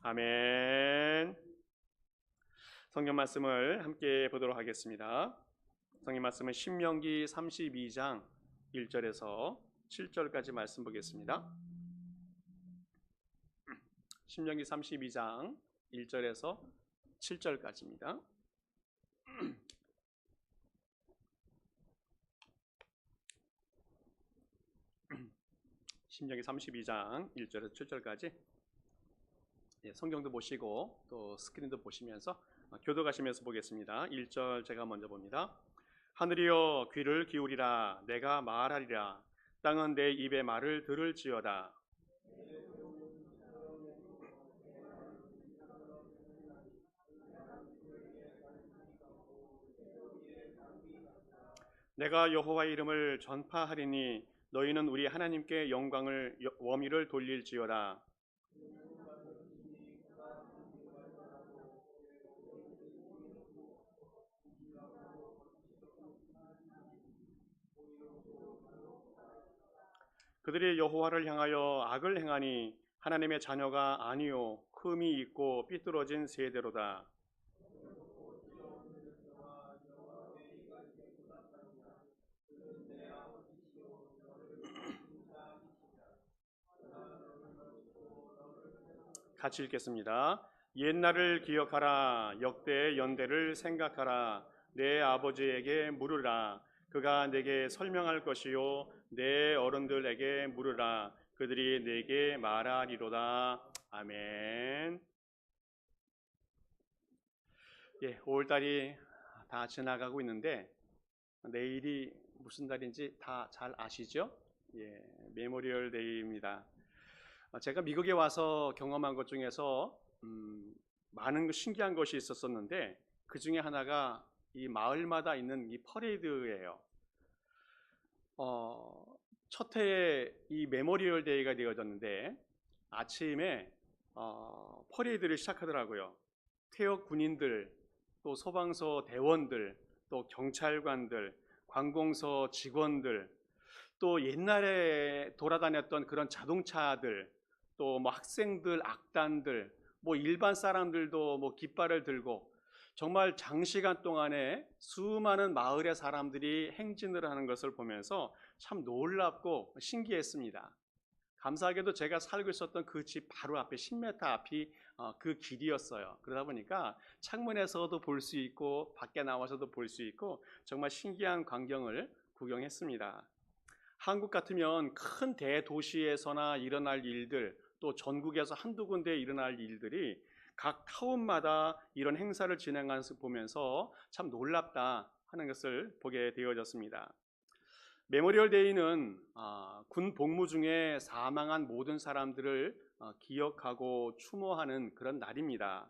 아멘. 성경 말씀을 함께 보도록 하겠습니다. 성경 말씀은 신명기 32장 1절에서 7절까지 말씀 보겠습니다. 신명기 32장 1절에서 7절까지입니다. 신명기 32장 1절에서 7절까지 성경도 보시고 또 스크린도 보시면서 교독하시면서 보겠습니다. 1절 제가 먼저 봅니다. 하늘이여 귀를 기울이라. 내가 말하리라. 땅은 내 입의 말을 들을지어다. 내가 여호와의 이름을 전파하리니 너희는 우리 하나님께 영광을 워미를 돌릴지어다. 그들이 여호와를 향하여 악을 행하니 하나님의 자녀가 아니요 흠이 있고 삐뚤어진 세대로다. 같이 읽겠습니다. 옛날을 기억하라. 역대의 연대를 생각하라. 내 아버지에게 물으라. 그가 내게 설명할 것이요 내 어른들에게 물으라. 그들이 내게 말하리로다. 아멘. 5월달이 다 지나가고 있는데 내일이 무슨 달인지 다 잘 아시죠? 메모리얼 데이입니다. 제가 미국에 와서 경험한 것 중에서 많은 신기한 것이 있었었는데 그 중에 하나가 이 마을마다 있는 이 퍼레이드예요. 첫 해에 이 메모리얼 데이가 되어졌는데 아침에 퍼레이드를 시작하더라고요. 퇴역 군인들, 또 소방서 대원들, 또 경찰관들, 관공서 직원들, 또 옛날에 돌아다녔던 그런 자동차들, 또 뭐 학생들, 악단들, 뭐 일반 사람들도 뭐 깃발을 들고 정말 장시간 동안에 수많은 마을의 사람들이 행진을 하는 것을 보면서 참 놀랍고 신기했습니다. 감사하게도 제가 살고 있었던 그 집 바로 앞에 10m 앞이 그 길이었어요. 그러다 보니까 창문에서도 볼 수 있고 밖에 나와서도 볼 수 있고 정말 신기한 광경을 구경했습니다. 한국 같으면 큰 대도시에서나 일어날 일들, 또 전국에서 한두 군데에 일어날 일들이 각 타운마다 이런 행사를 진행하는 것을 보면서 참 놀랍다 하는 것을 보게 되어졌습니다. 메모리얼 데이는 군 복무 중에 사망한 모든 사람들을 기억하고 추모하는 그런 날입니다.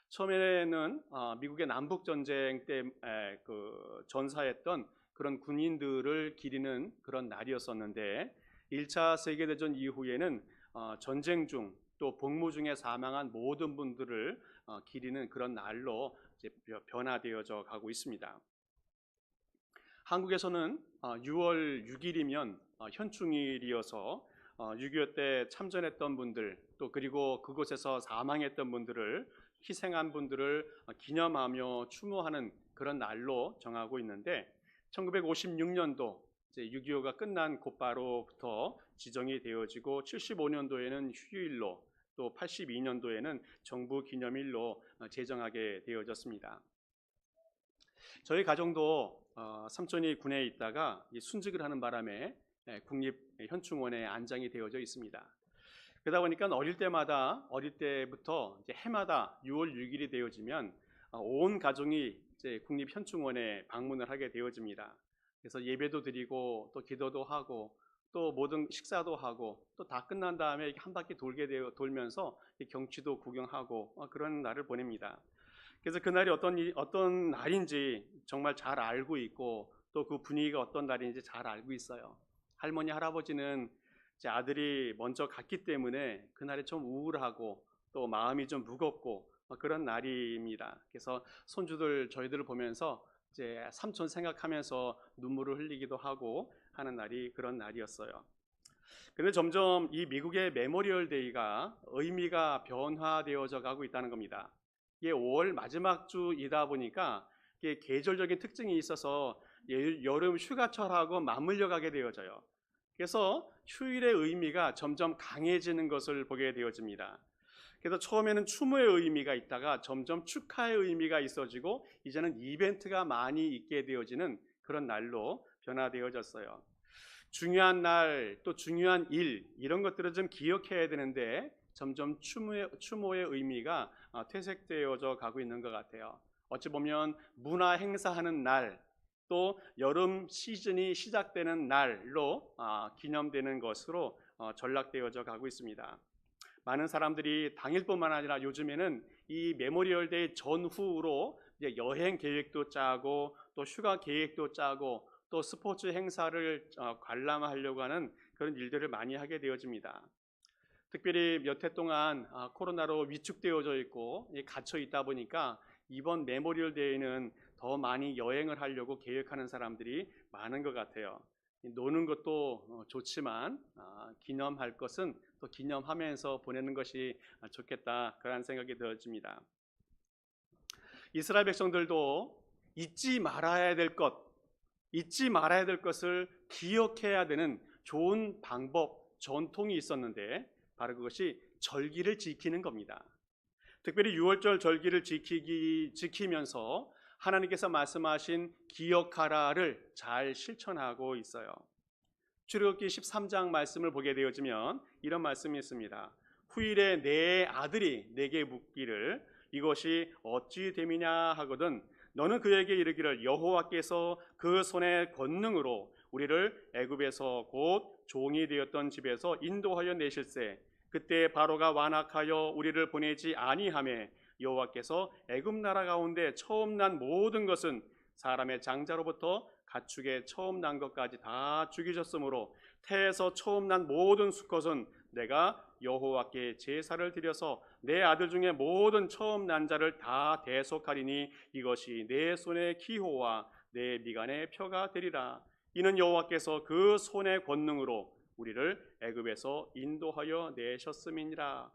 처음에는 미국의 남북전쟁 때 전사했던 그런 군인들을 기리는 그런 날이었었는데 1차 세계대전 이후에는 전쟁 중 또 복무 중에 사망한 모든 분들을 기리는 그런 날로 이제 변화되어져 가고 있습니다. 한국에서는 6월 6일이면 현충일이어서 6.25 때 참전했던 분들 또 그리고 그곳에서 사망했던 분들을 희생한 분들을 기념하며 추모하는 그런 날로 정하고 있는데 1956년도 6.25가 끝난 곧바로부터 지정이 되어지고 75년도에는 휴일로 또 82년도에는 정부 기념일로 제정하게 되어졌습니다. 저희 가정도 삼촌이 군에 있다가 순직을 하는 바람에 국립현충원에 안장이 되어져 있습니다. 그러다 보니까 어릴 때부터 이제 해마다 6월 6일이 되어지면 온 가족이 이제 국립현충원에 방문을 하게 되어집니다. 그래서 예배도 드리고 또 기도도 하고 또 모든 식사도 하고 또 다 끝난 다음에 한 바퀴 돌면서 경치도 구경하고 그런 날을 보냅니다. 그래서 그날이 어떤 날인지 정말 잘 알고 있고 또 그 분위기가 어떤 날인지 잘 알고 있어요. 할머니, 할아버지는 이제 아들이 먼저 갔기 때문에 그날이 좀 우울하고 또 마음이 좀 무겁고 그런 날입니다. 그래서 손주들 저희들을 보면서 이제 삼촌 생각하면서 눈물을 흘리기도 하고 하는 날이 그런 날이었어요. 근데 점점 이 미국의 메모리얼 데이가 의미가 변화되어져 가고 있다는 겁니다. 이게 5월 마지막 주이다 보니까 이게 계절적인 특징이 있어서 여름 휴가철하고 맞물려 가게 되어져요. 그래서 휴일의 의미가 점점 강해지는 것을 보게 되어집니다. 그래서 처음에는 추모의 의미가 있다가 점점 축하의 의미가 있어지고 이제는 이벤트가 많이 있게 되어지는 그런 날로 변화되어졌어요. 중요한 날, 또 중요한 일, 이런 것들을 좀 기억해야 되는데 점점 추모의 의미가 퇴색되어져 가고 있는 것 같아요. 어찌 보면 문화 행사하는 날, 또 여름 시즌이 시작되는 날로 기념되는 것으로 전락되어져 가고 있습니다. 많은 사람들이 당일뿐만 아니라 요즘에는 이 메모리얼 데이 전후로 이제 여행 계획도 짜고 또 휴가 계획도 짜고 또 스포츠 행사를 관람하려고 하는 그런 일들을 많이 하게 되어집니다. 특별히 몇 해 동안 코로나로 위축되어져 있고 갇혀 있다 보니까 이번 메모리얼 데이는 더 많이 여행을 하려고 계획하는 사람들이 많은 것 같아요. 노는 것도 좋지만 기념할 것은 또 기념하면서 보내는 것이 좋겠다, 그런 생각이 들어집니다. 이스라엘 백성들도 잊지 말아야 될 것을 기억해야 되는 좋은 방법, 전통이 있었는데 바로 그것이 절기를 지키는 겁니다. 특별히 6월절 절기를 지키면서 하나님께서 말씀하신 기억하라를 잘 실천하고 있어요. 출애굽기 13장 말씀을 보게 되어지면 이런 말씀이 있습니다. 후일에 내 아들이 내게 묻기를 이것이 어찌 됨이냐 하거든 너는 그에게 이르기를 여호와께서 그 손의 권능으로 우리를 애굽에서 곧 종이 되었던 집에서 인도하여 내실세 그때 바로가 완악하여 우리를 보내지 아니하매 여호와께서 애굽 나라 가운데 처음 난 모든 것은 사람의 장자로부터 가축의 처음 난 것까지 다 죽이셨으므로 태에서 처음 난 모든 수컷은 내가 여호와께 제사를 드려서 내 아들 중에 모든 처음 난 자를 다 대속하리니 이것이 내 손의 기호와 내 미간의 표가 되리라. 이는 여호와께서 그 손의 권능으로 우리를 애굽에서 인도하여 내셨음이니라.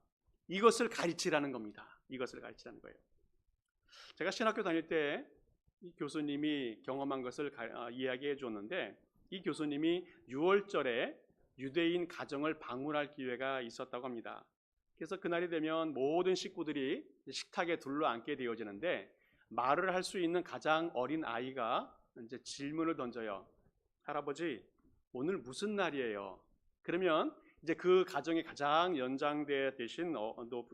이것을 가르치라는 겁니다. 이것을 가르치라는 거예요. 제가 신학교 다닐 때 이 교수님이 경험한 것을 이야기해 줬는데 이 교수님이 6월절에 유대인 가정을 방문할 기회가 있었다고 합니다. 그래서 그날이 되면 모든 식구들이 식탁에 둘러앉게 되어지는데 말을 할 수 있는 가장 어린 아이가 이제 질문을 던져요. 할아버지, 오늘 무슨 날이에요? 그러면 이제 그 가정의 가장 연장대 되신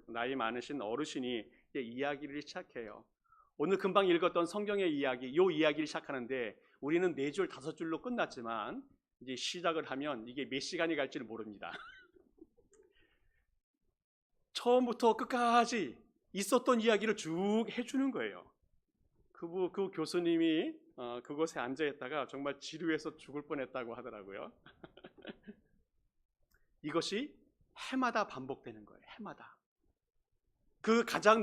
나이 많으신 어르신이 이제 이야기를 시작해요. 오늘 금방 읽었던 성경의 이야기, 이 이야기를 시작하는데 우리는 4줄, 5줄로 끝났지만 이제 시작을 하면 이게 몇 시간이 갈지를 모릅니다. 처음부터 끝까지 있었던 이야기를 쭉 해주는 거예요. 그 교수님이 그곳에 앉아 있다가 정말 지루해서 죽을 뻔했다고 하더라고요. 이것이 해마다 반복되는 거예요. 해마다. 그 가장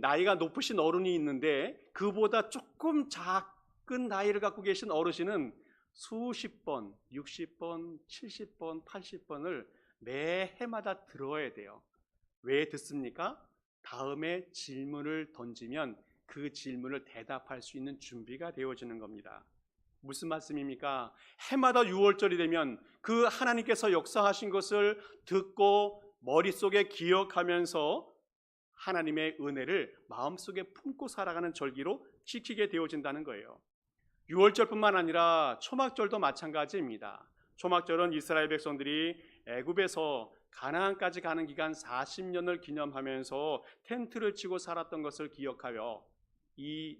나이가 높으신 어른이 있는데 그보다 조금 작은 나이를 갖고 계신 어르신은 수십 번, 60번, 70번, 80번을 매 해마다 들어야 돼요. 왜 듣습니까? 다음에 질문을 던지면 그 질문을 대답할 수 있는 준비가 되어지는 겁니다. 무슨 말씀입니까? 해마다 6월절이 되면 그 하나님께서 역사하신 것을 듣고 머릿속에 기억하면서 하나님의 은혜를 마음속에 품고 살아가는 절기로 지키게 되어진다는 거예요. 6월절뿐만 아니라 초막절도 마찬가지입니다. 초막절은 이스라엘 백성들이 애굽에서 가나안까지 가는 기간 40년을 기념하면서 텐트를 치고 살았던 것을 기억하여 이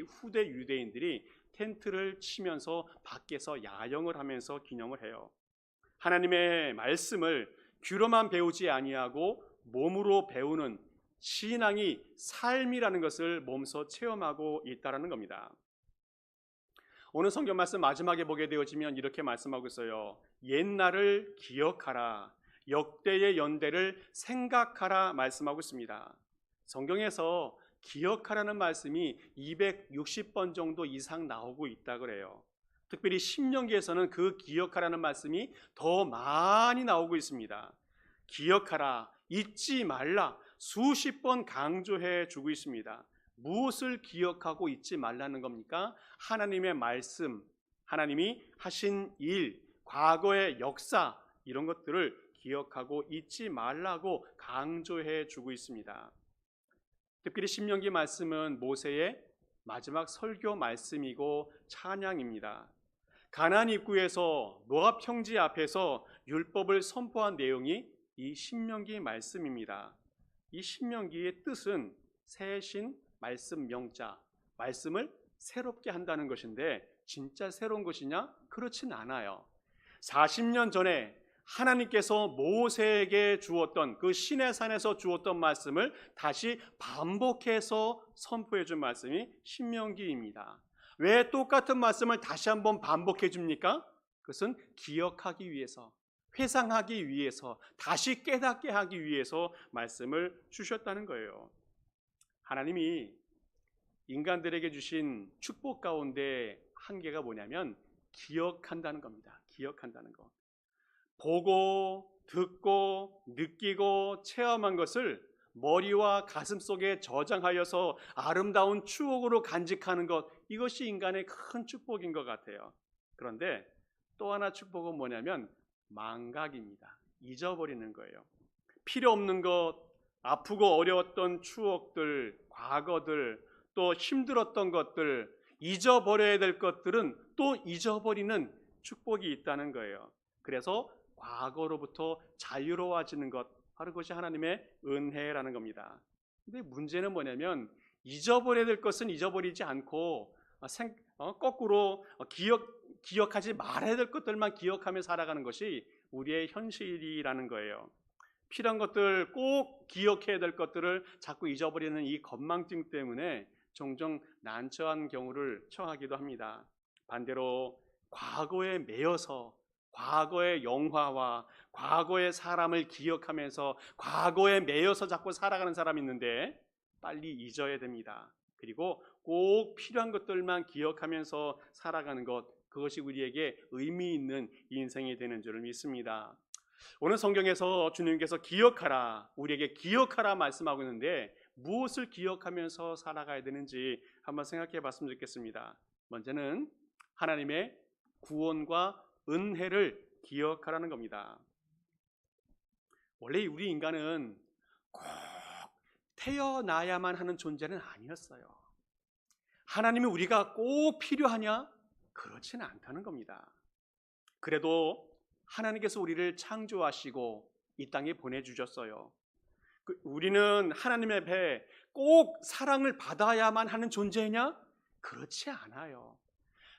후대 유대인들이 텐트를 치면서 밖에서 야영을 하면서 기념을 해요. 하나님의 말씀을 귀로만 배우지 아니하고 몸으로 배우는 신앙이 삶이라는 것을 몸소 체험하고 있다는 겁니다. 오늘 성경 말씀 마지막에 보게 되어지면 이렇게 말씀하고 있어요. 옛날을 기억하라, 역대의 연대를 생각하라 말씀하고 있습니다. 성경에서 기억하라는 말씀이 260번 정도 이상 나오고 있다 그래요. 특별히 신명기에서는 그 기억하라는 말씀이 더 많이 나오고 있습니다. 기억하라, 잊지 말라 수십 번 강조해 주고 있습니다. 무엇을 기억하고 잊지 말라는 겁니까? 하나님의 말씀, 하나님이 하신 일, 과거의 역사, 이런 것들을 기억하고 잊지 말라고 강조해 주고 있습니다. 특별히 신명기 말씀은 모세의 마지막 설교 말씀이고 찬양입니다. 가나안 입구에서 모압 평지 앞에서 율법을 선포한 내용이 이 신명기 말씀입니다. 이 신명기의 뜻은 새신 말씀 명자, 말씀을 새롭게 한다는 것인데 진짜 새로운 것이냐? 그렇진 않아요. 40년 전에 하나님께서 모세에게 주었던 그 시내산에서 주었던 말씀을 다시 반복해서 선포해 준 말씀이 신명기입니다. 왜 똑같은 말씀을 다시 한번 반복해 줍니까? 그것은 기억하기 위해서, 회상하기 위해서, 다시 깨닫게 하기 위해서 말씀을 주셨다는 거예요. 하나님이 인간들에게 주신 축복 가운데 한계가 뭐냐면 기억한다는 겁니다. 기억한다는 것. 보고, 듣고, 느끼고, 체험한 것을 머리와 가슴 속에 저장하여서 아름다운 추억으로 간직하는 것, 이것이 인간의 큰 축복인 것 같아요. 그런데 또 하나 축복은 뭐냐면 망각입니다. 잊어버리는 거예요. 필요 없는 것, 아프고 어려웠던 추억들, 과거들, 또 힘들었던 것들, 잊어버려야 될 것들은 또 잊어버리는 축복이 있다는 거예요. 그래서 과거로부터 자유로워지는 것, 바로 그것이 하나님의 은혜라는 겁니다. 근데 문제는 뭐냐면 잊어버려야 될 것은 잊어버리지 않고 거꾸로 기억하지 말아야 될 것들만 기억하며 살아가는 것이 우리의 현실이라는 거예요. 필요한 것들, 꼭 기억해야 될 것들을 자꾸 잊어버리는 이 건망증 때문에 종종 난처한 경우를 처하기도 합니다. 반대로 과거에 매여서 과거의 영화와 과거의 사람을 기억하면서 과거에 매여서 자꾸 살아가는 사람이 있는데 빨리 잊어야 됩니다. 그리고 꼭 필요한 것들만 기억하면서 살아가는 것, 그것이 우리에게 의미 있는 인생이 되는 줄을 믿습니다. 오늘 성경에서 주님께서 기억하라, 우리에게 기억하라 말씀하고 있는데 무엇을 기억하면서 살아가야 되는지 한번 생각해 봤으면 좋겠습니다. 먼저는 하나님의 구원과 은혜를 기억하라는 겁니다. 원래 우리 인간은 꼭 태어나야만 하는 존재는 아니었어요. 하나님이 우리가 꼭 필요하냐? 그렇지는 않다는 겁니다. 그래도 하나님께서 우리를 창조하시고 이 땅에 보내주셨어요. 우리는 하나님의 배에 꼭 사랑을 받아야만 하는 존재냐? 그렇지 않아요.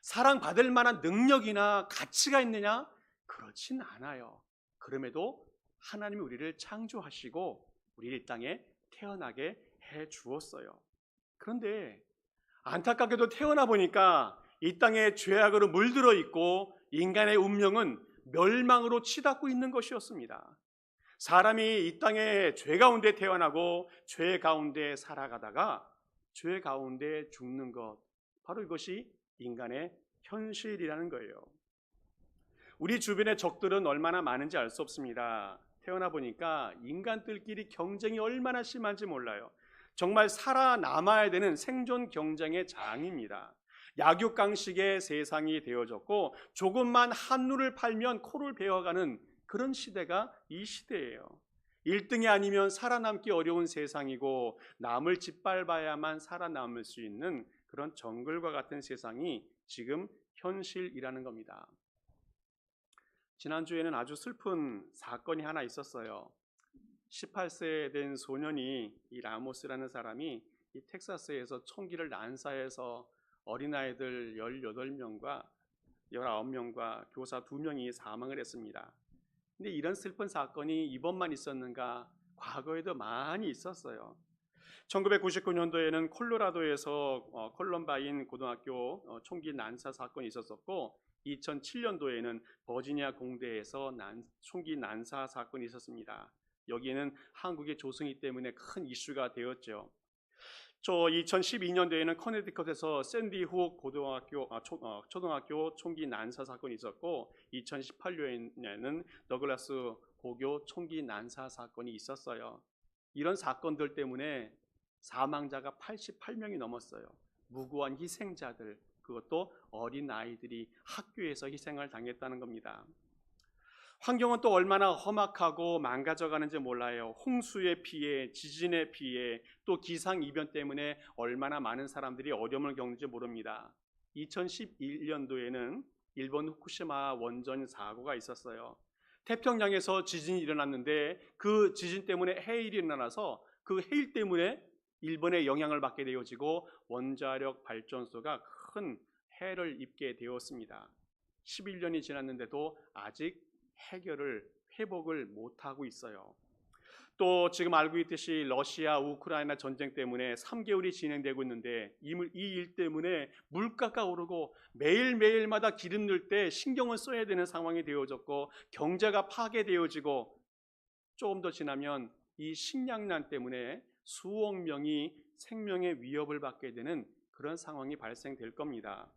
사랑받을 만한 능력이나 가치가 있느냐? 그렇진 않아요. 그럼에도 하나님이 우리를 창조하시고 우리를 이 땅에 태어나게 해 주었어요. 그런데 안타깝게도 태어나 보니까 이 땅에 죄악으로 물들어 있고 인간의 운명은 멸망으로 치닫고 있는 것이었습니다. 사람이 이 땅에 죄 가운데 태어나고 죄 가운데 살아가다가 죄 가운데 죽는 것, 바로 이것이 인간의 현실이라는 거예요. 우리 주변의 적들은 얼마나 많은지 알 수 없습니다. 태어나 보니까 인간들끼리 경쟁이 얼마나 심한지 몰라요. 정말 살아남아야 되는 생존 경쟁의 장입니다. 약육강식의 세상이 되어졌고 조금만 한눈을 팔면 코를 베어가는 그런 시대가 이 시대예요. 1등이 아니면 살아남기 어려운 세상이고 남을 짓밟아야만 살아남을 수 있는 그런 정글과 같은 세상이 지금 현실이라는 겁니다. 지난주에는 아주 슬픈 사건이 하나 있었어요. 18세 된 소년이, 이 라모스라는 사람이 이 텍사스에서 총기를 난사해서 어린아이들 18명과 19명과 교사 2명이 사망을 했습니다. 근데 이런 슬픈 사건이 이번만 있었는가? 과거에도 많이 있었어요. 1999년도에는 콜로라도에서 콜럼바인 고등학교 총기 난사 사건이 있었었고 2007년도에는 버지니아 공대에서 총기 난사 사건이 있었습니다. 여기에는 한국의 조승희 때문에 큰 이슈가 되었죠. 저 2012년도에는 커네티컷에서 샌디 훅 초등학교 총기 난사 사건이 있었고 2018년에는 더글라스 고교 총기 난사 사건이 있었어요. 이런 사건들 때문에 사망자가 88명이 넘었어요. 무고한 희생자들, 그것도 어린 아이들이 학교에서 희생을 당했다는 겁니다. 환경은 또 얼마나 험악하고 망가져가는지 몰라요. 홍수의 피해, 지진의 피해, 또 기상이변 때문에 얼마나 많은 사람들이 어려움을 겪는지 모릅니다. 2011년도에는 일본 후쿠시마 원전 사고가 있었어요. 태평양에서 지진이 일어났는데 그 지진 때문에 해일이 일어나서 그 해일 때문에 일본에 영향을 받게 되어지고 원자력 발전소가 큰 해를 입게 되었습니다. 11년이 지났는데도 아직 회복을 못하고 있어요. 또 지금 알고 있듯이 러시아 우크라이나 전쟁 때문에 3개월이 진행되고 있는데 이 일 때문에 물가가 오르고 매일매일마다 기름 넣을 때 신경을 써야 되는 상황이 되어졌고 경제가 파괴되어지고 조금 더 지나면 이 식량난 때문에 수억 명이 생명의 위협을 받게 되는 그런 상황이 발생될 겁니다.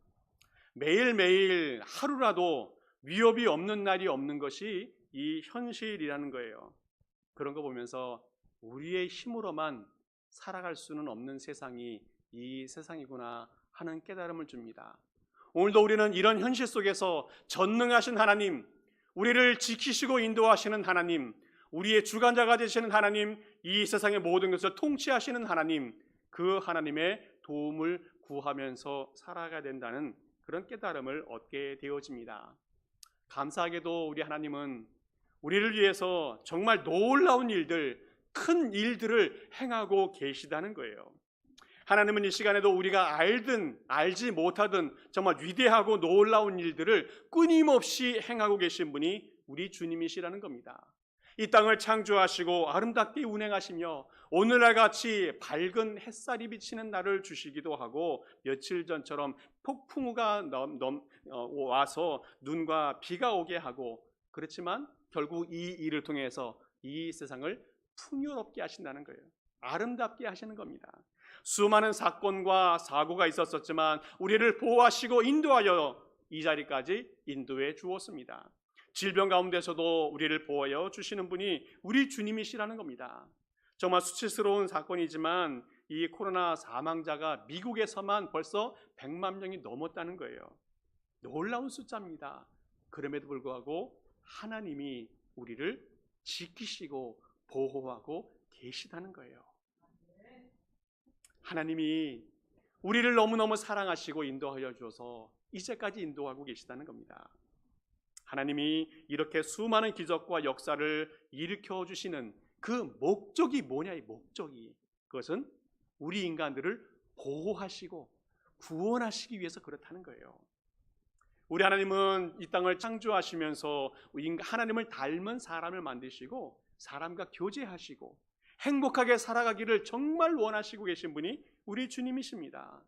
매일매일 하루라도 위협이 없는 날이 없는 것이 이 현실이라는 거예요. 그런 거 보면서 우리의 힘으로만 살아갈 수는 없는 세상이 이 세상이구나 하는 깨달음을 줍니다. 오늘도 우리는 이런 현실 속에서 전능하신 하나님, 우리를 지키시고 인도하시는 하나님, 우리의 주관자가 되시는 하나님, 이 세상의 모든 것을 통치하시는 하나님, 그 하나님의 도움을 구하면서 살아가야 된다는 그런 깨달음을 얻게 되어집니다. 감사하게도 우리 하나님은 우리를 위해서 정말 놀라운 일들, 큰 일들을 행하고 계시다는 거예요. 하나님은 이 시간에도 우리가 알든 알지 못하든 정말 위대하고 놀라운 일들을 끊임없이 행하고 계신 분이 우리 주님이시라는 겁니다. 이 땅을 창조하시고 아름답게 운행하시며 오늘날 같이 밝은 햇살이 비치는 날을 주시기도 하고 며칠 전처럼 폭풍우가 와서 눈과 비가 오게 하고 그렇지만 결국 이 일을 통해서 이 세상을 풍요롭게 하신다는 거예요. 아름답게 하시는 겁니다. 수많은 사건과 사고가 있었지만 우리를 보호하시고 인도하여 이 자리까지 인도해 주었습니다. 질병 가운데서도 우리를 보호하여 주시는 분이 우리 주님이시라는 겁니다. 정말 수치스러운 사건이지만 이 코로나 사망자가 미국에서만 벌써 100만 명이 넘었다는 거예요. 놀라운 숫자입니다. 그럼에도 불구하고 하나님이 우리를 지키시고 보호하고 계시다는 거예요. 하나님이 우리를 너무너무 사랑하시고 인도하여 주어서 이제까지 인도하고 계시다는 겁니다. 하나님이 이렇게 수많은 기적과 역사를 일으켜 주시는 그 목적이 뭐냐, 이 목적이. 그것은 우리 인간들을 보호하시고 구원하시기 위해서 그렇다는 거예요. 우리 하나님은 이 땅을 창조하시면서 하나님을 닮은 사람을 만드시고 사람과 교제하시고 행복하게 살아가기를 정말 원하시고 계신 분이 우리 주님이십니다.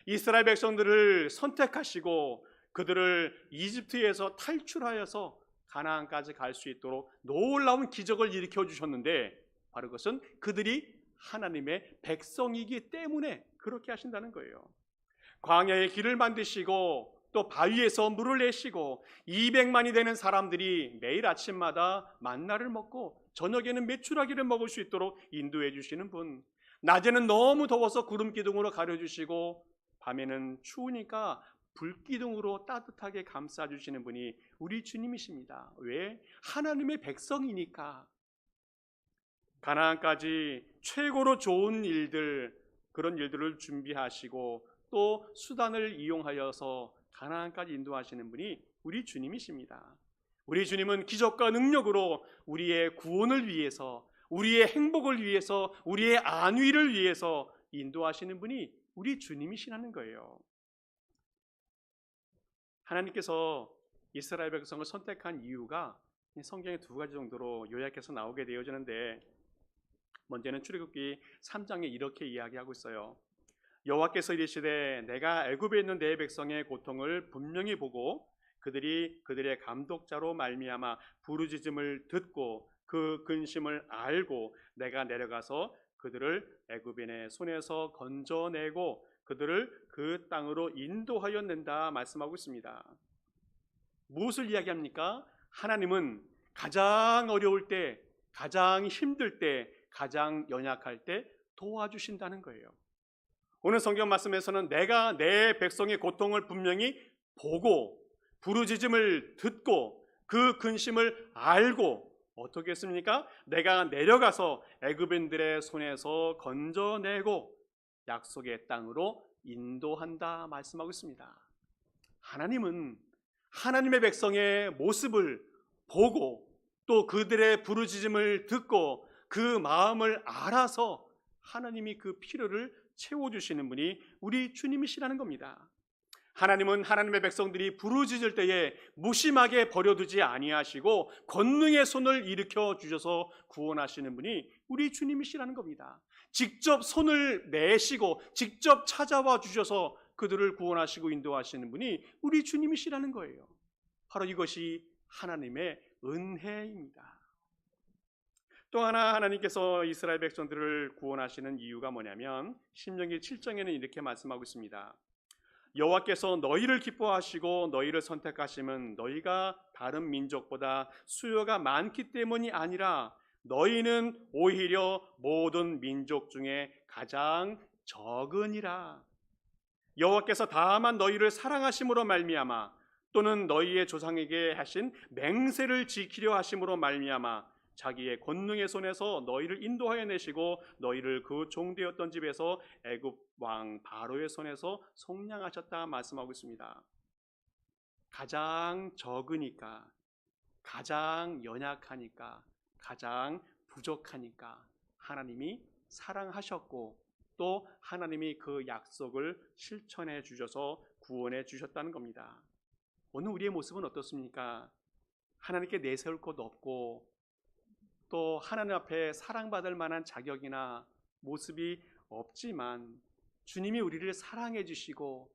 이스라엘 백성들을 선택하시고 그들을 이집트에서 탈출하여서 가나안까지 갈 수 있도록 놀라운 기적을 일으켜 주셨는데 바로 그것은 그들이 하나님의 백성이기 때문에 그렇게 하신다는 거예요. 광야의 길을 만드시고 또 바위에서 물을 내시고 200만이 되는 사람들이 매일 아침마다 만나를 먹고 저녁에는 메추라기를 먹을 수 있도록 인도해 주시는 분, 낮에는 너무 더워서 구름 기둥으로 가려주시고 밤에는 추우니까 불기둥으로 따뜻하게 감싸주시는 분이 우리 주님이십니다. 왜? 하나님의 백성이니까. 가나안까지 최고로 좋은 일들, 그런 일들을 준비하시고 또 수단을 이용하여서 가나안까지 인도하시는 분이 우리 주님이십니다. 우리 주님은 기적과 능력으로 우리의 구원을 위해서, 우리의 행복을 위해서, 우리의 안위를 위해서 인도하시는 분이 우리 주님이시라는 거예요. 하나님께서 이스라엘 백성을 선택한 이유가 성경에 두 가지 정도로 요약해서 나오게 되어지는데, 먼저는 출애굽기 3장에 이렇게 이야기하고 있어요. 여호와께서 이르시되 내가 애굽에 있는 내 백성의 고통을 분명히 보고 그들이 그들의 감독자로 말미암아 부르짖음을 듣고 그 근심을 알고 내가 내려가서 그들을 애굽인의 손에서 건져내고 그들을 그 땅으로 인도하였는다 말씀하고 있습니다. 무엇을 이야기합니까? 하나님은 가장 어려울 때, 가장 힘들 때, 가장 연약할 때 도와주신다는 거예요. 오늘 성경 말씀에서는 내가 내 백성의 고통을 분명히 보고 부르짖음을 듣고 그 근심을 알고 어떻게 했습니까? 내가 내려가서 애굽인들의 손에서 건져내고 약속의 땅으로 인도한다 말씀하고 있습니다. 하나님은 하나님의 백성의 모습을 보고 또 그들의 부르짖음을 듣고 그 마음을 알아서 하나님이 그 필요를 채워주시는 분이 우리 주님이시라는 겁니다. 하나님은 하나님의 백성들이 부르짖을 때에 무심하게 버려두지 아니하시고 권능의 손을 일으켜 주셔서 구원하시는 분이 우리 주님이시라는 겁니다. 직접 손을 내시고 직접 찾아와 주셔서 그들을 구원하시고 인도하시는 분이 우리 주님이시라는 거예요. 바로 이것이 하나님의 은혜입니다. 또 하나 하나님께서 이스라엘 백성들을 구원하시는 이유가 뭐냐면 신명기 7장에는 이렇게 말씀하고 있습니다. 여호와께서 너희를 기뻐하시고 너희를 선택하심은 너희가 다른 민족보다 수요가 많기 때문이 아니라 너희는 오히려 모든 민족 중에 가장 적으니라. 여호와께서 다만 너희를 사랑하심으로 말미암아 또는 너희의 조상에게 하신 맹세를 지키려 하심으로 말미암아 자기의 권능의 손에서 너희를 인도하여 내시고 너희를 그 종되었던 집에서 애굽 왕 바로의 손에서 속량하셨다 말씀하고 있습니다. 가장 적으니까, 가장 연약하니까, 가장 부족하니까 하나님이 사랑하셨고 또 하나님이 그 약속을 실천해 주셔서 구원해 주셨다는 겁니다. 오늘 우리의 모습은 어떻습니까? 하나님께 내세울 곳 없고 또 하나님 앞에 사랑받을 만한 자격이나 모습이 없지만 주님이 우리를 사랑해 주시고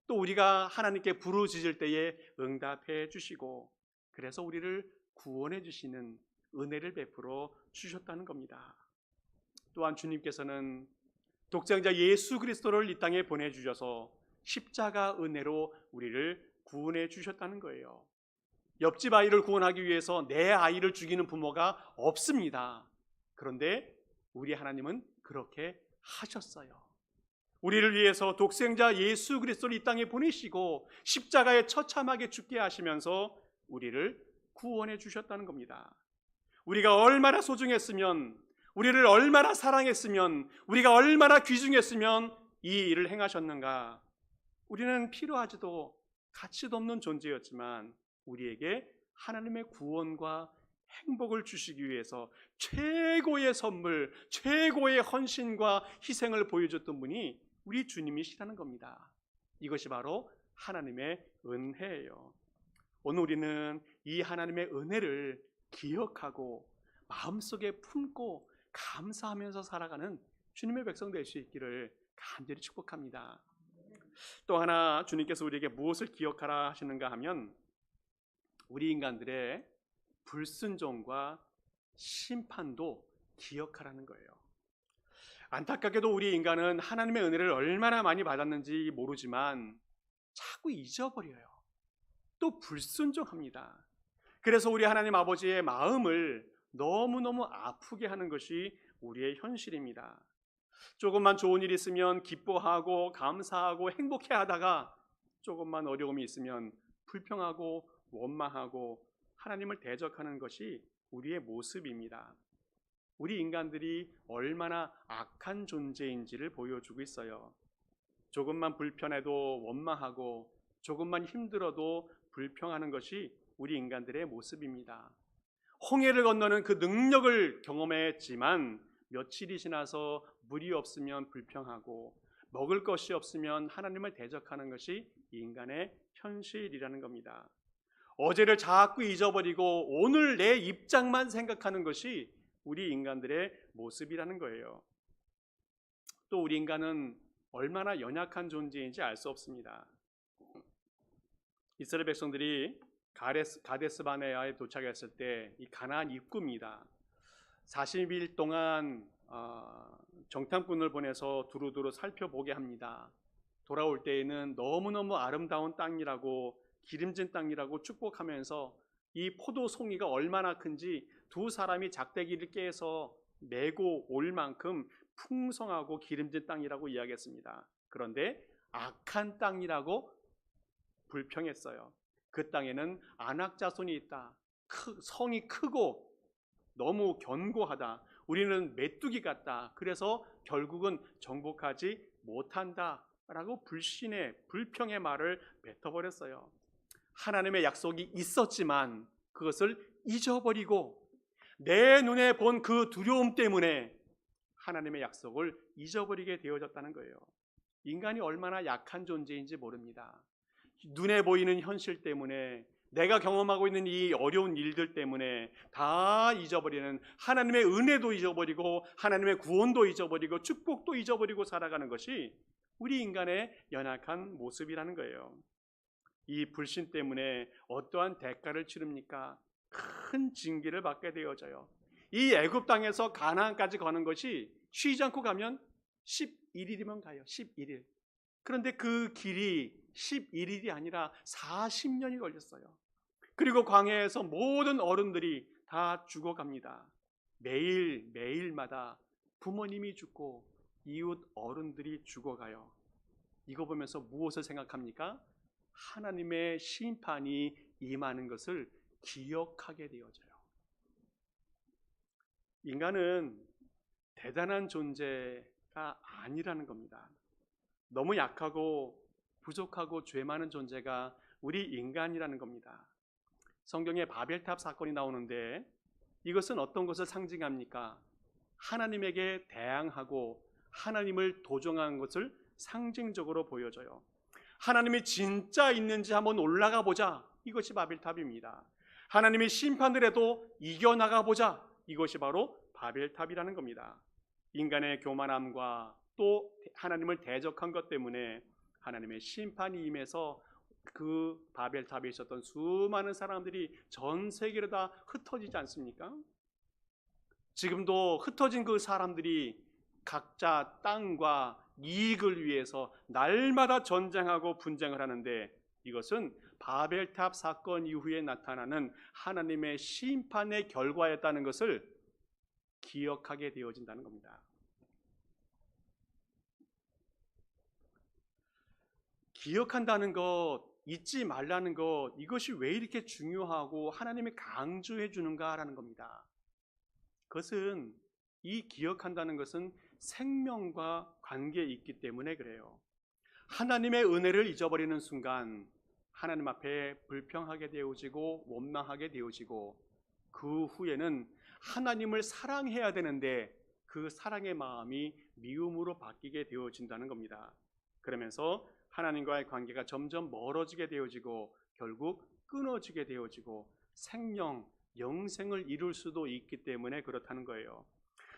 또 우리가 하나님께 부르짖을 때에 응답해 주시고 그래서 우리를 구원해 주시는 은혜를 베풀어 주셨다는 겁니다. 또한 주님께서는 독생자 예수 그리스도를 이 땅에 보내주셔서 십자가 은혜로 우리를 구원해 주셨다는 거예요. 옆집 아이를 구원하기 위해서 내 아이를 죽이는 부모가 없습니다. 그런데 우리 하나님은 그렇게 하셨어요. 우리를 위해서 독생자 예수 그리스도를 이 땅에 보내시고 십자가에 처참하게 죽게 하시면서 우리를 구원해 주셨다는 겁니다. 우리가 얼마나 소중했으면, 우리를 얼마나 사랑했으면, 우리가 얼마나 귀중했으면 이 일을 행하셨는가. 우리는 필요하지도 가치도 없는 존재였지만 우리에게 하나님의 구원과 행복을 주시기 위해서 최고의 선물, 최고의 헌신과 희생을 보여줬던 분이 우리 주님이시라는 겁니다. 이것이 바로 하나님의 은혜예요. 오늘 우리는 이 하나님의 은혜를 기억하고 마음속에 품고 감사하면서 살아가는 주님의 백성 될 수 있기를 간절히 축복합니다. 또 하나 주님께서 우리에게 무엇을 기억하라 하시는가 하면 우리 인간들의 불순종과 심판도 기억하라는 거예요. 안타깝게도 우리 인간은 하나님의 은혜를 얼마나 많이 받았는지 모르지만 자꾸 잊어버려요. 또 불순종합니다. 그래서 우리 하나님 아버지의 마음을 너무너무 아프게 하는 것이 우리의 현실입니다. 조금만 좋은 일이 있으면 기뻐하고 감사하고 행복해 하다가 조금만 어려움이 있으면 불평하고 원망하고 하나님을 대적하는 것이 우리의 모습입니다. 우리 인간들이 얼마나 악한 존재인지를 보여주고 있어요. 조금만 불편해도 원망하고 조금만 힘들어도 불평하는 것이 우리 인간들의 모습입니다. 홍해를 건너는 그 능력을 경험했지만 며칠이 지나서 물이 없으면 불평하고 먹을 것이 없으면 하나님을 대적하는 것이 인간의 현실이라는 겁니다. 어제를 자꾸 잊어버리고 오늘 내 입장만 생각하는 것이 우리 인간들의 모습이라는 거예요. 또 우리 인간은 얼마나 연약한 존재인지 알 수 없습니다. 이스라엘 백성들이 가데스 바네아에 도착했을 때 이 가나안 입구입니다. 40일 동안 정탐꾼을 보내서 두루두루 살펴보게 합니다. 돌아올 때에는 너무너무 아름다운 땅이라고, 기름진 땅이라고 축복하면서 이 포도 송이가 얼마나 큰지 두 사람이 작대기를 깨서 메고 올 만큼 풍성하고 기름진 땅이라고 이야기했습니다. 그런데 악한 땅이라고 불평했어요. 그 땅에는 안악자손이 있다. 성이 크고 너무 견고하다. 우리는 메뚜기 같다. 그래서 결국은 정복하지 못한다. 라고 불평의 말을 뱉어버렸어요. 하나님의 약속이 있었지만 그것을 잊어버리고 내 눈에 본 그 두려움 때문에 하나님의 약속을 잊어버리게 되어졌다는 거예요. 인간이 얼마나 약한 존재인지 모릅니다. 눈에 보이는 현실 때문에, 내가 경험하고 있는 이 어려운 일들 때문에 다 잊어버리는, 하나님의 은혜도 잊어버리고 하나님의 구원도 잊어버리고 축복도 잊어버리고 살아가는 것이 우리 인간의 연약한 모습이라는 거예요. 이 불신 때문에 어떠한 대가를 치릅니까? 큰 징계를 받게 되어져요. 이 애굽 땅에서 가나안까지 가는 것이 쉬지 않고 가면 11일이면 가요. 11일. 그런데 그 길이 11일이 아니라 40년이 걸렸어요. 그리고 광야에서 모든 어른들이 다 죽어갑니다. 매일마다 부모님이 죽고 이웃 어른들이 죽어가요. 이거 보면서 무엇을 생각합니까? 하나님의 심판이 임하는 것을 기억하게 되어져요. 인간은 대단한 존재가 아니라는 겁니다. 너무 약하고 부족하고 죄 많은 존재가 우리 인간이라는 겁니다. 성경에 바벨탑 사건이 나오는데 이것은 어떤 것을 상징합니까? 하나님에게 대항하고 하나님을 도종한 것을 상징적으로 보여줘요. 하나님이 진짜 있는지 한번 올라가 보자. 이것이 바벨탑입니다. 하나님이 심판을 해도 이겨나가 보자. 이것이 바로 바벨탑이라는 겁니다. 인간의 교만함과 또 하나님을 대적한 것 때문에 하나님의 심판이 임해서 그 바벨탑에 있었던 수많은 사람들이 전 세계로 다 흩어지지 않습니까? 지금도 흩어진 그 사람들이 각자 땅과 이익을 위해서 날마다 전쟁하고 분쟁을 하는데 이것은 바벨탑 사건 이후에 나타나는 하나님의 심판의 결과였다는 것을 기억하게 되어진다는 겁니다. 기억한다는 것, 잊지 말라는 것, 이것이 왜 이렇게 중요하고 하나님이 강조해 주는가라는 겁니다. 그것은, 이 기억한다는 것은 생명과 관계에 있기 때문에 그래요. 하나님의 은혜를 잊어버리는 순간 하나님 앞에 불평하게 되어지고 원망하게 되어지고 그 후에는 하나님을 사랑해야 되는데 그 사랑의 마음이 미움으로 바뀌게 되어진다는 겁니다. 그러면서 하나님과의 관계가 점점 멀어지게 되어지고 결국 끊어지게 되어지고 생명, 영생을 이룰 수도 있기 때문에 그렇다는 거예요.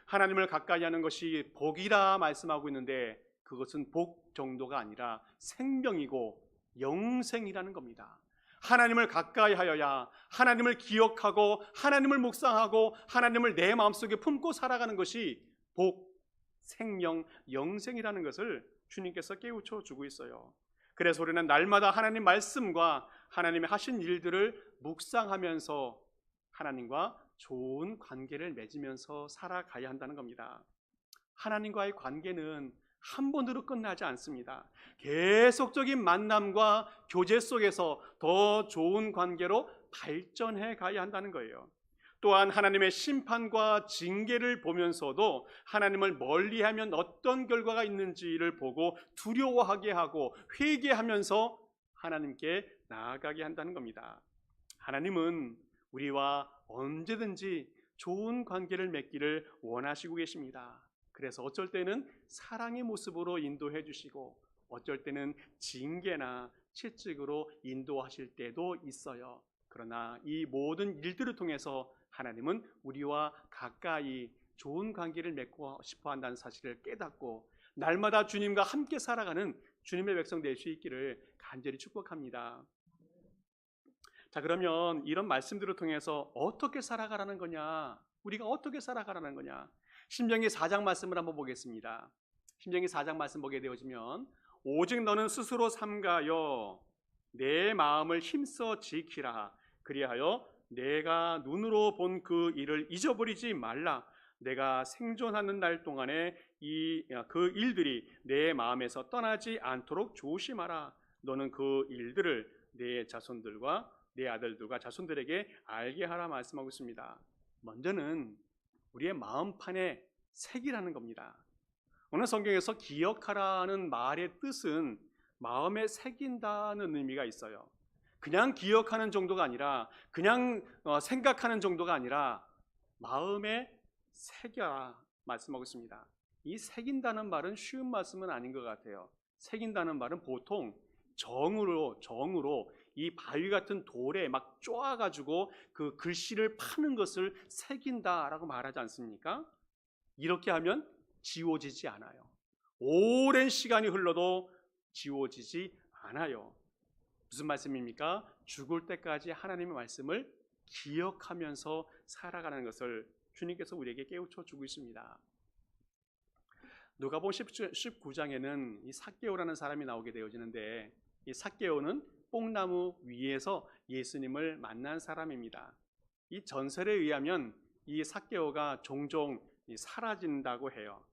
하나님을 가까이 하는 것이 복이라 말씀하고 있는데 그것은 복 정도가 아니라 생명이고 영생이라는 겁니다. 하나님을 가까이 하여야 하나님을 기억하고 하나님을 묵상하고 하나님을 내 마음속에 품고 살아가는 것이 복, 생명, 영생이라는 것을 주님께서 깨우쳐 주고 있어요. 그래서 우리는 날마다 하나님 말씀과 하나님이 하신 일들을 묵상하면서 하나님과 좋은 관계를 맺으면서 살아가야 한다는 겁니다. 하나님과의 관계는 한 번으로 끝나지 않습니다. 계속적인 만남과 교제 속에서 더 좋은 관계로 발전해 가야 한다는 거예요. 또한 하나님의 심판과 징계를 보면서도 하나님을 멀리하면 어떤 결과가 있는지를 보고 두려워하게 하고 회개하면서 하나님께 나아가게 한다는 겁니다. 하나님은 우리와 언제든지 좋은 관계를 맺기를 원하시고 계십니다. 그래서 어쩔 때는 사랑의 모습으로 인도해 주시고 어쩔 때는 징계나 채찍으로 인도하실 때도 있어요. 그러나 이 모든 일들을 통해서 하나님은 우리와 가까이 좋은 관계를 맺고 싶어 한다는 사실을 깨닫고 날마다 주님과 함께 살아가는 주님의 백성 될 수 있기를 간절히 축복합니다. 자, 그러면 이런 말씀들을 통해서 어떻게 살아가라는 거냐? 우리가 어떻게 살아가라는 거냐? 신명기 4장 말씀을 한번 보겠습니다. 신명기 4장 말씀 보게 되어지면 오직 너는 스스로 삼가여 내 마음을 힘써 지키라. 그리하여 내가 눈으로 본 그 일을 잊어버리지 말라. 내가 생존하는 날 동안에 그 일들이 내 마음에서 떠나지 않도록 조심하라. 너는 그 일들을 내 자손들과 내 아들들과 자손들에게 알게 하라 말씀하고 있습니다. 먼저는 우리의 마음판에 새기라는 겁니다. 오늘 성경에서 기억하라는 말의 뜻은 마음에 새긴다는 의미가 있어요. 그냥 기억하는 정도가 아니라, 그냥 생각하는 정도가 아니라 마음에 새겨라 말씀하고 있습니다. 이 새긴다는 말은 쉬운 말씀은 아닌 것 같아요. 새긴다는 말은 보통 정으로 이 바위 같은 돌에 막 쪼아가지고 그 글씨를 파는 것을 새긴다라고 말하지 않습니까? 이렇게 하면 지워지지 않아요. 오랜 시간이 흘러도 지워지지 않아요. 무슨 말씀입니까? 죽을 때까지 하나님의 말씀을 기억하면서 살아가는 것을 주님께서 우리에게 깨우쳐 주고 있습니다. 누가복음 19장에는 이 삭개오라는 사람이 나오게 되어지는데, 이 삭개오는 뽕나무 위에서 예수님을 만난 사람입니다. 이 전설에 의하면 이 삭개오가 종종 사라진다고 해요.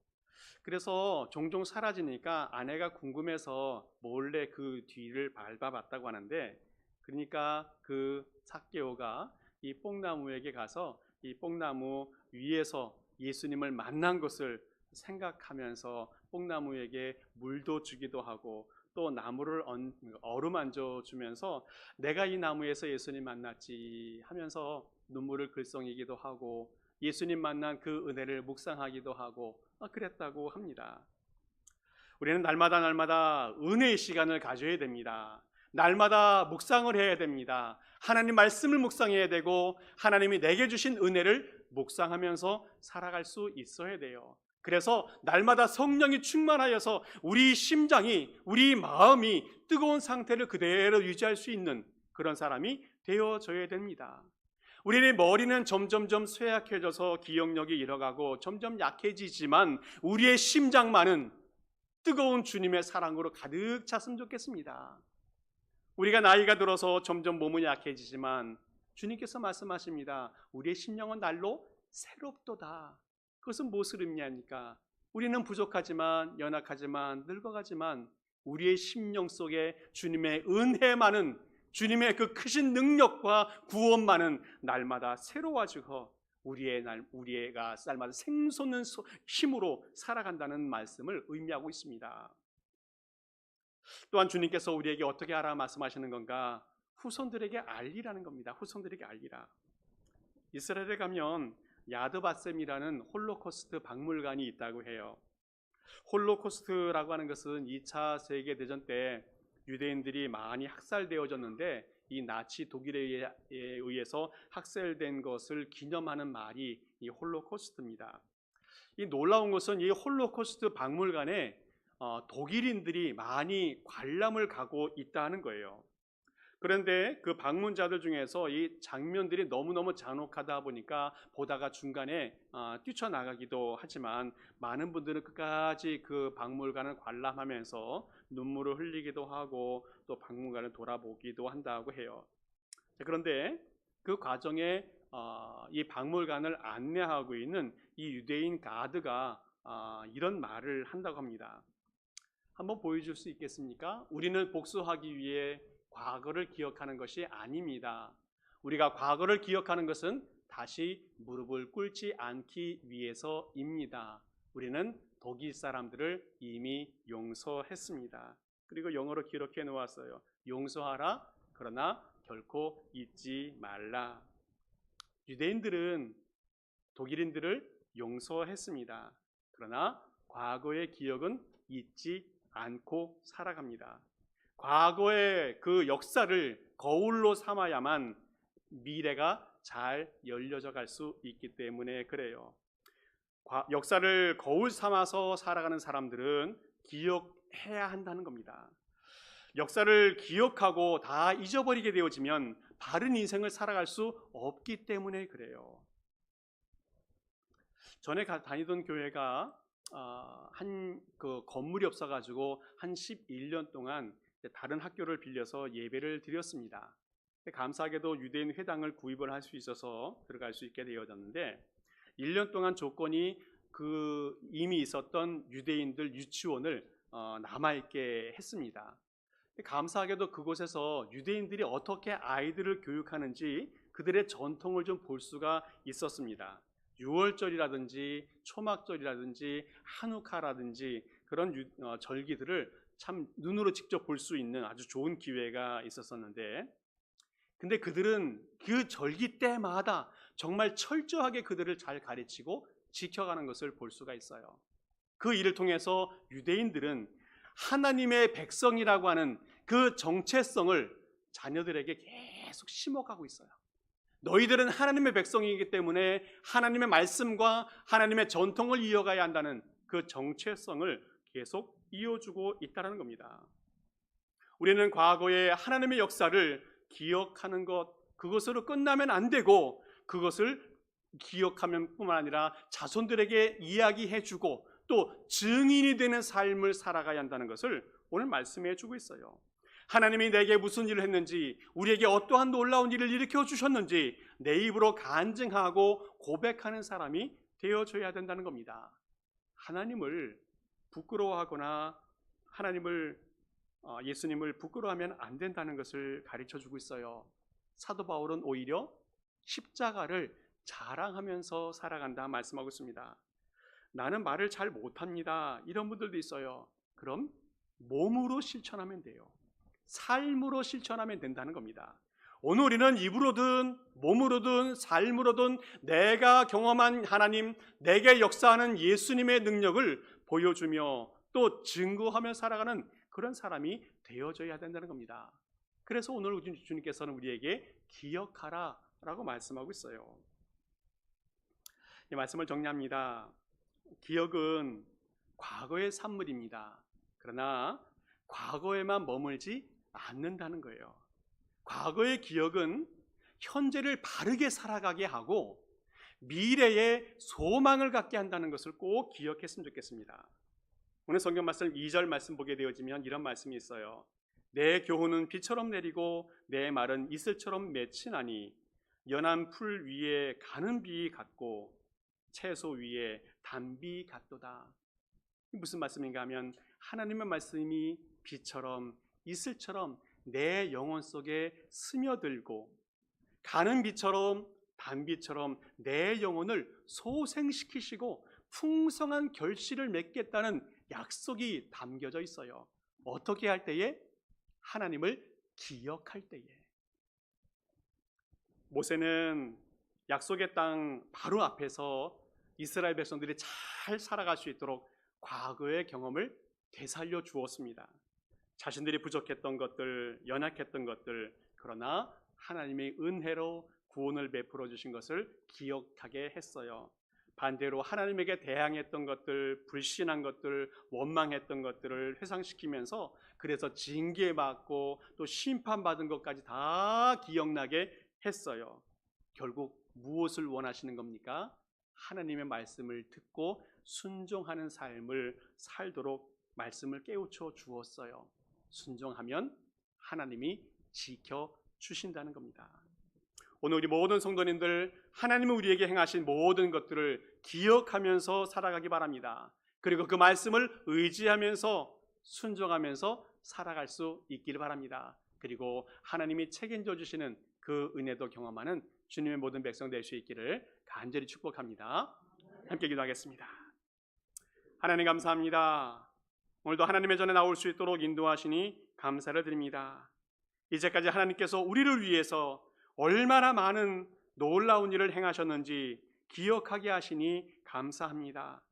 그래서 종종 사라지니까 아내가 궁금해서 몰래 그 뒤를 밟아봤다고 하는데, 그러니까 그 삭개오가 이 뽕나무에게 가서 이 뽕나무 위에서 예수님을 만난 것을 생각하면서 뽕나무에게 물도 주기도 하고 또 나무를 어루만져 주면서 내가 이 나무에서 예수님 만났지 하면서 눈물을 글썽이기도 하고 예수님 만난 그 은혜를 묵상하기도 하고 그랬다고 합니다. 우리는 날마다 은혜의 시간을 가져야 됩니다. 날마다 묵상을 해야 됩니다. 하나님 말씀을 묵상해야 되고 하나님이 내게 주신 은혜를 묵상하면서 살아갈 수 있어야 돼요. 그래서 날마다 성령이 충만하여서 우리 심장이, 우리 마음이 뜨거운 상태를 그대로 유지할 수 있는 그런 사람이 되어져야 됩니다. 우리의 머리는 점점점 쇠약해져서 기억력이 잃어가고 점점 약해지지만 우리의 심장만은 뜨거운 주님의 사랑으로 가득 찼으면 좋겠습니다. 우리가 나이가 들어서 점점 몸은 약해지지만 주님께서 말씀하십니다. 우리의 심령은 날로 새롭도다. 그것은 무엇을 의미합니까? 우리는 부족하지만, 연약하지만, 늙어가지만 우리의 심령 속에 주님의 은혜만은, 주님의 그 크신 능력과 구원만은 날마다 새로워지고 우리가 날마다 샘솟는 힘으로 살아간다는 말씀을 의미하고 있습니다. 또한 주님께서 우리에게 어떻게 하라 말씀하시는 건가? 후손들에게 알리라는 겁니다. 후손들에게 알리라. 이스라엘에 가면 야드바셈이라는 홀로코스트 박물관이 있다고 해요. 홀로코스트라고 하는 것은 2차 세계대전 때 유대인들이 많이 학살되어졌는데 이 나치 독일에 의해서 학살된 것을 기념하는 말이 이 홀로코스트입니다. 이 놀라운 것은 이 홀로코스트 박물관에 독일인들이 많이 관람을 가고 있다는 거예요. 그런데 그 방문자들 중에서 이 장면들이 너무너무 잔혹하다 보니까 보다가 중간에 뛰쳐나가기도 하지만 많은 분들은 끝까지 그 박물관을 관람하면서 눈물을 흘리기도 하고 또 박물관을 돌아보기도 한다고 해요. 그런데 그 과정에 이 박물관을 안내하고 있는 이 유대인 가드가 이런 말을 한다고 합니다. 한번 보여줄 수 있겠습니까? 우리는 복수하기 위해 과거를 기억하는 것이 아닙니다. 우리가 과거를 기억하는 것은 다시 무릎을 꿇지 않기 위해서입니다. 우리는 독일 사람들을 이미 용서했습니다. 그리고 영어로 기록해 놓았어요. 용서하라, 그러나 결코 잊지 말라. 유대인들은 독일인들을 용서했습니다. 그러나 과거의 기억은 잊지 않고 살아갑니다. 과거의 그 역사를 거울로 삼아야만 미래가 잘 열려져 갈 수 있기 때문에 그래요. 역사를 거울 삼아서 살아가는 사람들은 기억해야 한다는 겁니다. 역사를 기억하고 다 잊어버리게 되어지면 바른 인생을 살아갈 수 없기 때문에 그래요. 전에 다니던 교회가 한 그 건물이 없어가지고 한 11년 동안 다른 학교를 빌려서 예배를 드렸습니다. 감사하게도 유대인 회당을 구입을 할 수 있어서 들어갈 수 있게 되어졌는데 1년 동안 조건이 그 이미 있었던 유대인들 유치원을 남아있게 했습니다. 감사하게도 그곳에서 유대인들이 어떻게 아이들을 교육하는지 그들의 전통을 좀 볼 수가 있었습니다. 유월절이라든지 초막절이라든지 한우카라든지 그런 절기들을 참 눈으로 직접 볼 수 있는 아주 좋은 기회가 있었었는데, 근데 그들은 그 절기 때마다 정말 철저하게 그들을 잘 가르치고 지켜가는 것을 볼 수가 있어요. 그 일을 통해서 유대인들은 하나님의 백성이라고 하는 그 정체성을 자녀들에게 계속 심어가고 있어요. 너희들은 하나님의 백성이기 때문에 하나님의 말씀과 하나님의 전통을 이어가야 한다는 그 정체성을 계속 이어주고 있다는 겁니다. 우리는 과거의 하나님의 역사를 기억하는 것, 그것으로 끝나면 안 되고 그것을 기억하면 뿐만 아니라 자손들에게 이야기해주고 또 증인이 되는 삶을 살아가야 한다는 것을 오늘 말씀해 주고 있어요. 하나님이 내게 무슨 일을 했는지, 우리에게 어떠한 놀라운 일을 일으켜 주셨는지 내 입으로 간증하고 고백하는 사람이 되어줘야 된다는 겁니다. 하나님을 부끄러워하거나 예수님을 부끄러워하면 안 된다는 것을 가르쳐 주고 있어요. 사도 바울은 오히려 십자가를 자랑하면서 살아간다 말씀하고 있습니다. 나는 말을 잘 못합니다, 이런 분들도 있어요. 그럼 몸으로 실천하면 돼요. 삶으로 실천하면 된다는 겁니다. 오늘 우리는 입으로든 몸으로든 삶으로든 내가 경험한 하나님, 내게 역사하는 예수님의 능력을 보여주며 또 증거하며 살아가는 그런 사람이 되어져야 된다는 겁니다. 그래서 오늘 주님께서는 우리에게 기억하라 라고 말씀하고 있어요. 이 말씀을 정리합니다. 기억은 과거의 산물입니다. 그러나 과거에만 머물지 않는다는 거예요. 과거의 기억은 현재를 바르게 살아가게 하고 미래에 소망을 갖게 한다는 것을 꼭 기억했으면 좋겠습니다. 오늘 성경 말씀 2절 말씀 보게 되어지면 이런 말씀이 있어요. 내 교훈은 비처럼 내리고 내 말은 이슬처럼 맺히나니 연한 풀 위에 가는 비 같고 채소 위에 단비 같도다. 무슨 말씀인가 하면 하나님의 말씀이 비처럼 이슬처럼 내 영혼 속에 스며들고 가는 비처럼 단비처럼 내 영혼을 소생시키시고 풍성한 결실을 맺겠다는 약속이 담겨져 있어요. 어떻게 할 때에? 하나님을 기억할 때에. 모세는 약속의 땅 바로 앞에서 이스라엘 백성들이 잘 살아갈 수 있도록 과거의 경험을 되살려 주었습니다. 자신들이 부족했던 것들, 연약했던 것들, 그러나 하나님의 은혜로 구원을 베풀어 주신 것을 기억하게 했어요. 반대로 하나님에게 대항했던 것들, 불신한 것들, 원망했던 것들을 회상시키면서 그래서 징계받고 또 심판받은 것까지 다 기억나게 했어요. 결국 무엇을 원하시는 겁니까? 하나님의 말씀을 듣고 순종하는 삶을 살도록 말씀을 깨우쳐 주었어요. 순종하면 하나님이 지켜주신다는 겁니다. 오늘 우리 모든 성도님들, 하나님은 우리에게 행하신 모든 것들을 기억하면서 살아가기 바랍니다. 그리고 그 말씀을 의지하면서 순종하면서 살아갈 수 있기를 바랍니다. 그리고 하나님이 책임져 주시는 그 은혜도 경험하는 주님의 모든 백성 될 수 있기를 간절히 축복합니다. 함께 기도하겠습니다. 하나님 감사합니다. 오늘도 하나님의 전에 나올 수 있도록 인도하시니 감사를 드립니다. 이제까지 하나님께서 우리를 위해서 얼마나 많은 놀라운 일을 행하셨는지 기억하게 하시니 감사합니다.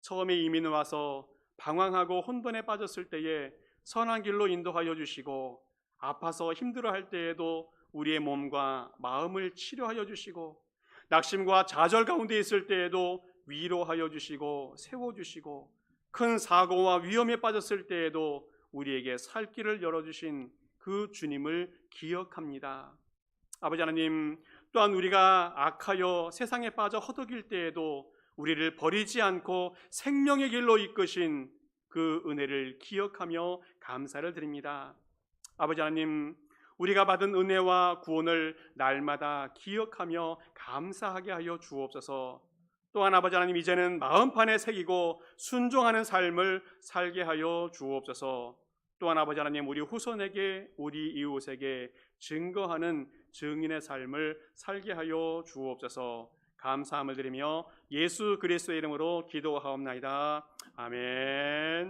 처음에 이민 와서 방황하고 혼돈에 빠졌을 때에 선한 길로 인도하여 주시고, 아파서 힘들어할 때에도 우리의 몸과 마음을 치료하여 주시고, 낙심과 좌절 가운데 있을 때에도 위로하여 주시고 세워주시고, 큰 사고와 위험에 빠졌을 때에도 우리에게 살 길을 열어주신 그 주님을 기억합니다. 아버지 하나님, 또한 우리가 악하여 세상에 빠져 허덕일 때에도 우리를 버리지 않고 생명의 길로 이끄신 그 은혜를 기억하며 감사를 드립니다. 아버지 하나님, 우리가 받은 은혜와 구원을 날마다 기억하며 감사하게 하여 주옵소서. 또한 아버지 하나님, 이제는 마음판에 새기고 순종하는 삶을 살게 하여 주옵소서. 또한 아버지 하나님, 우리 후손에게, 우리 이웃에게 증거하는 증인의 삶을 살게 하여 주옵소서. 감사함을 드리며 예수 그리스도의 이름으로 기도하옵나이다. 아멘.